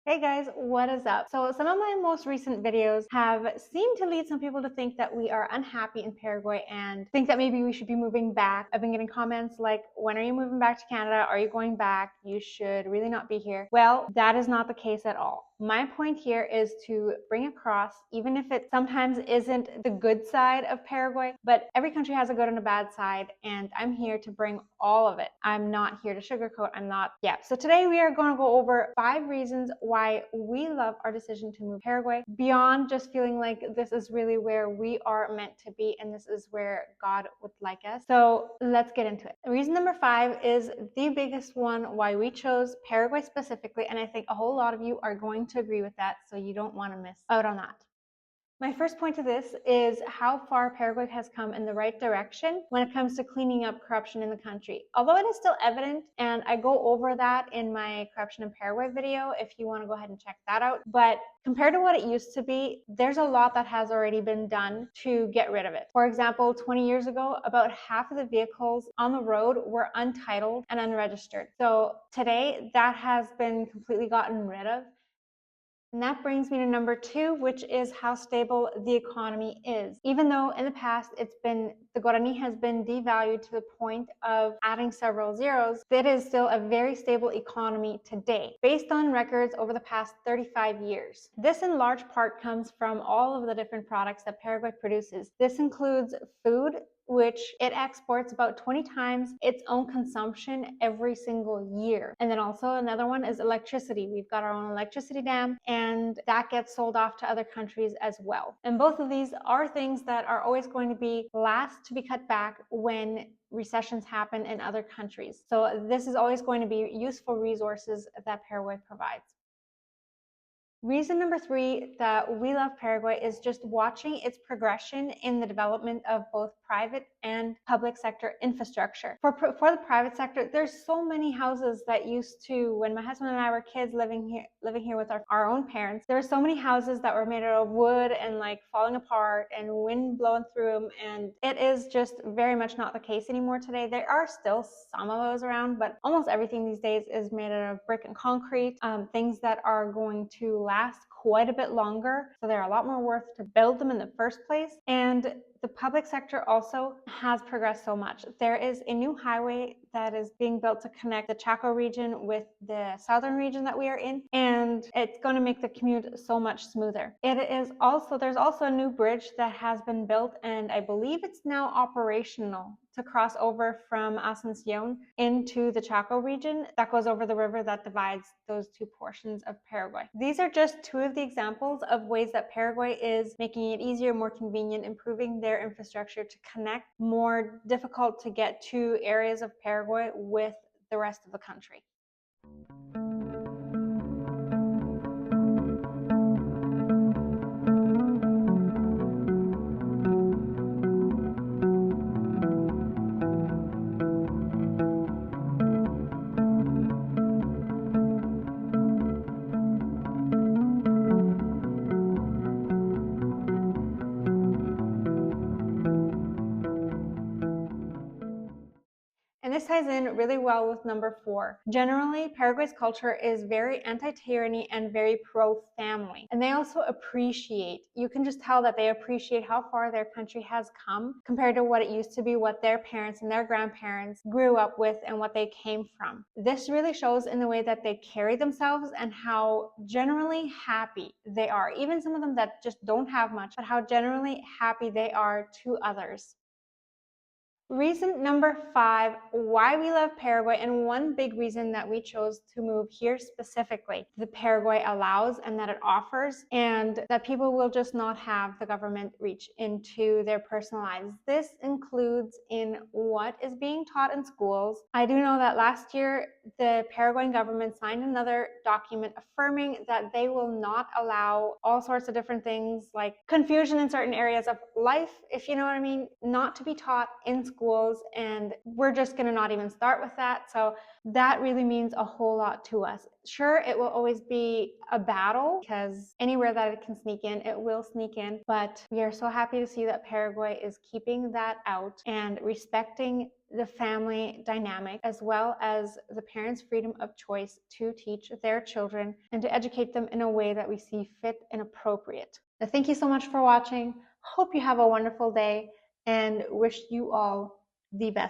Hey guys, what is up? So some of my most recent videos have seemed to lead some people to think that we are unhappy in Paraguay and think that maybe we should be moving back. I've been getting comments like, when are you moving back to Canada? Are you going back? You should really not be here. Well, that is not the case at all. My point here is to bring across, even if it sometimes isn't the good side of Paraguay, but every country has a good and a bad side, and I'm here to bring all of it. I'm not here to sugarcoat. So today we are going to go over 5 reasons why we love our decision to move to Paraguay, beyond just feeling like this is really where we are meant to be and this is where God would like us. So let's get into it. Reason number 5 is the biggest one why we chose Paraguay specifically, and I think a whole lot of you are going to agree with that, so you don't want to miss out on that. My first point to this is how far Paraguay has come in the right direction when it comes to cleaning up corruption in the country. Although it is still evident, and I go over that in my Corruption in Paraguay video if you want to go ahead and check that out, but compared to what it used to be, there's a lot that has already been done to get rid of it. For example, 20 years ago, about half of the vehicles on the road were untitled and unregistered. So today, that has been completely gotten rid of. And that brings me to number 2, which is how stable the economy is. Even though in the past the Guarani has been devalued to the point of adding several zeros, it is still a very stable economy today, based on records over the past 35 years. This in large part comes from all of the different products that Paraguay produces. This includes food, which it exports about 20 times its own consumption every single year. And then also another one is electricity. We've got our own electricity dam, and that gets sold off to other countries as well. And both of these are things that are always going to be last to be cut back when recessions happen in other countries. So this is always going to be useful resources that Paraguay provides. Reason number 3 that we love Paraguay is just watching its progression in the development of both private and public sector infrastructure. For the private sector, there's so many houses that used to, when my husband and I were kids living here with our own parents, there were so many houses that were made out of wood and like falling apart and wind blowing through them, and it is just very much not the case anymore today. There are still some of those around, but almost everything these days is made out of brick and concrete, things that are going to last quite a bit longer, so they're a lot more worth to build them in the first place. And the public sector also has progressed so much. There is a new highway that is being built to connect the Chaco region with the southern region that we are in, and it's going to make the commute so much smoother. There's also a new bridge that has been built, and I believe it's now operational to cross over from Asuncion into the Chaco region that goes over the river that divides those two portions of Paraguay. These are just 2 of the examples of ways that Paraguay is making it easier, more convenient, improving their infrastructure to connect more difficult to get to areas of Paraguay with the rest of the country. And this ties in really well with number 4. Generally, Paraguay's culture is very anti-tyranny and very pro-family. And they also you can just tell that they appreciate how far their country has come compared to what it used to be, what their parents and their grandparents grew up with, and what they came from. This really shows in the way that they carry themselves and how generally happy they are. Even some of them that just don't have much, but how generally happy they are to others. Reason number 5 why we love Paraguay, and one big reason that we chose to move here specifically, that Paraguay allows and that it offers, and that people will just not have the government reach into their personal lives. This includes in what is being taught in schools. I do know that last year the Paraguayan government signed another document affirming that they will not allow all sorts of different things like confusion in certain areas of life, if you know what I mean, not to be taught in schools schools, and we're just going to not even start with that. So that really means a whole lot to us. Sure, it will always be a battle because anywhere that it can sneak in, it will sneak in. But we are so happy to see that Paraguay is keeping that out and respecting the family dynamic, as well as the parents' freedom of choice to teach their children and to educate them in a way that we see fit and appropriate. Now, thank you so much for watching. Hope you have a wonderful day and wish you all the best.